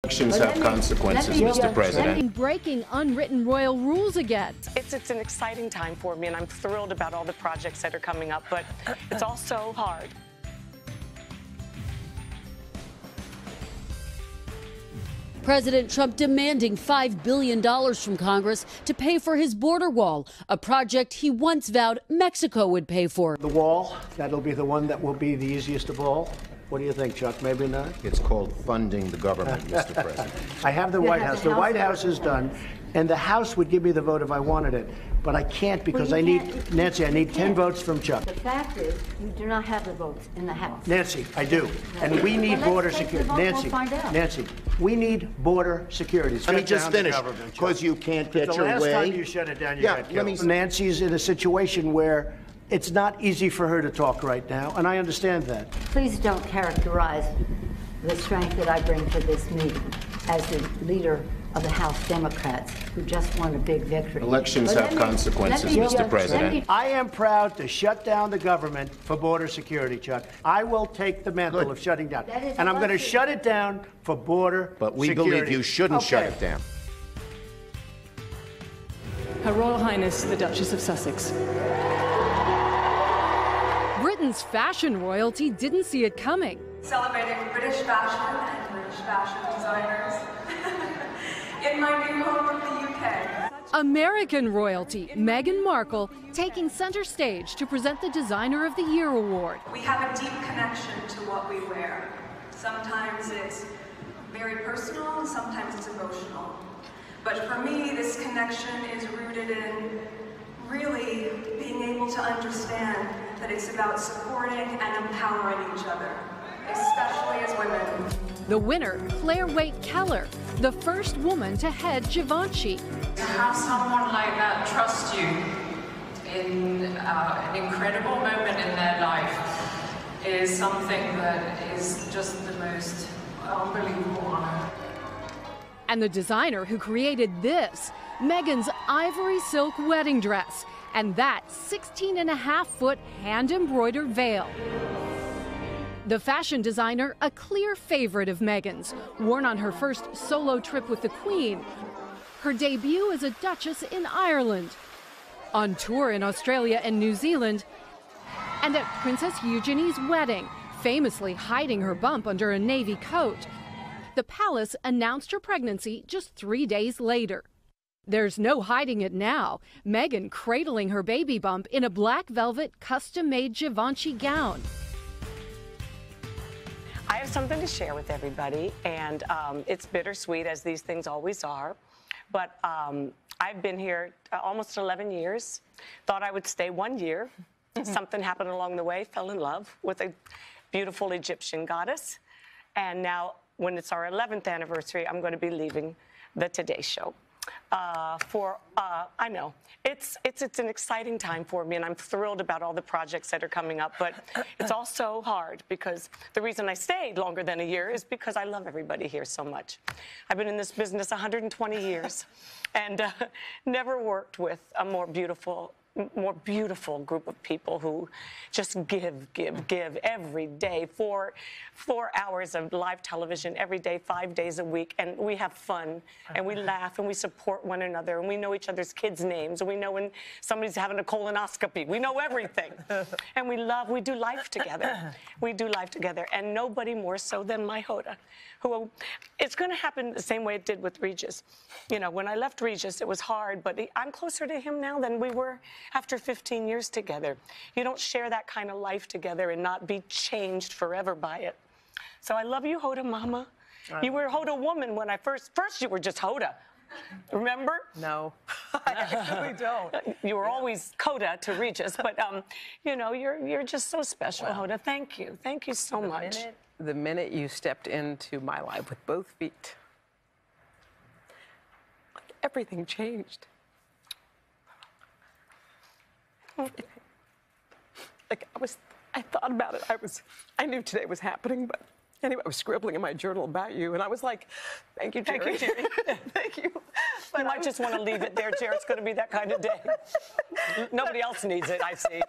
Elections have consequences, Mr. President. Breaking unwritten royal rules again. It's an exciting time for me, and I'm thrilled about all the projects that are coming up, but it's also hard. President Trump demanding $5 billion from Congress to pay for his border wall, a project he once vowed Mexico would pay for. The wall, that'll be the one that will be the easiest of all. What do you think, Chuck? Maybe not? It's called funding the government, Mr. President. I have the White House. The White House is done, and the House would give me the vote if I wanted it. But I can't because I need, Nancy, I need 10 votes from Chuck. The fact is, you do not have the votes in the House. Nancy, I do. And we need border security. Nancy, we need border security. Let me just finish, because you can't get your way. The last time you shut it down, you got killed. Nancy's in a situation where it's not easy for her to talk right now, and I understand that. Please don't characterize the strength that I bring to this meeting as the leader of the House Democrats who just won a big victory. Elections have consequences, Mr. President. I am proud to shut down the government for border security, Chuck. I will take the mantle of shutting down. And I'm going to shut it down for border But we security. believe you shouldn't shut it down. Her Royal Highness, the Duchess of Sussex. Britain's fashion royalty didn't see it coming. Celebrating British fashion and British fashion designers in my new home of the UK. American royalty, Meghan Markle, taking center stage to present the Designer of the Year award. We have a deep connection to what we wear. Sometimes it's very personal, sometimes it's emotional. But for me, this connection is rooted in really being able to understand that it's about supporting and empowering each other, especially as women. The winner, Claire Waite-Keller, the first woman to head Givenchy. To have someone like that trust you in an incredible moment in their life is something that is just the most unbelievable honor. And the designer who created this, Meghan's ivory silk wedding dress, and that 16.5-foot hand-embroidered veil. The fashion designer, a clear favorite of Meghan's, worn on her first solo trip with the Queen, her debut as a Duchess in Ireland, on tour in Australia and New Zealand, and at Princess Eugenie's wedding, famously hiding her bump under a navy coat. The palace announced her pregnancy just 3 days later. There's no hiding it now. Meghan cradling her baby bump in a black velvet custom-made Givenchy gown. I have something to share with everybody, and it's bittersweet, as these things always are. But I've been here almost 11 years. Thought I would stay 1 year. Something happened along the way. Fell in love with a beautiful Egyptian goddess. And now, when it's our 11th anniversary, I'm going to be leaving the Today Show. I know, it's an exciting time for me, and I'm thrilled about all the projects that are coming up, but it's also hard because the reason I stayed longer than a year is because I love everybody here so much. I've been in this business 120 years and never worked with a more beautiful group of people who just give every day. 4 hours of live television every day, 5 days a week, and we have fun, and we laugh, and we support one another, and we know each other's kids' names, and we know when somebody's having a colonoscopy. We know everything, and we do life together. We do life together, and nobody more so than my Hoda, who, it's going to happen the same way it did with Regis. You know, when I left Regis, it was hard, but I'm closer to him now than we were after 15 years together. You don't share that kind of life together and not be changed forever by it. So I love you, Hoda Mama. You were Hoda Woman when I first you were just Hoda. Remember? No, I actually don't. You were always Coda to Regis, but you know, you're just so special, Hoda. Thank you. Thank you so much. The minute you stepped into my life with both feet, everything changed. Like I thought about it. I knew today was happening, but anyway, I was scribbling in my journal about you, and I was like, thank you, Jerry. Thank you, Jerry. Thank you. But you might just want to leave it there, Jerry. It's going to be that kind of day. Nobody else needs it, I see.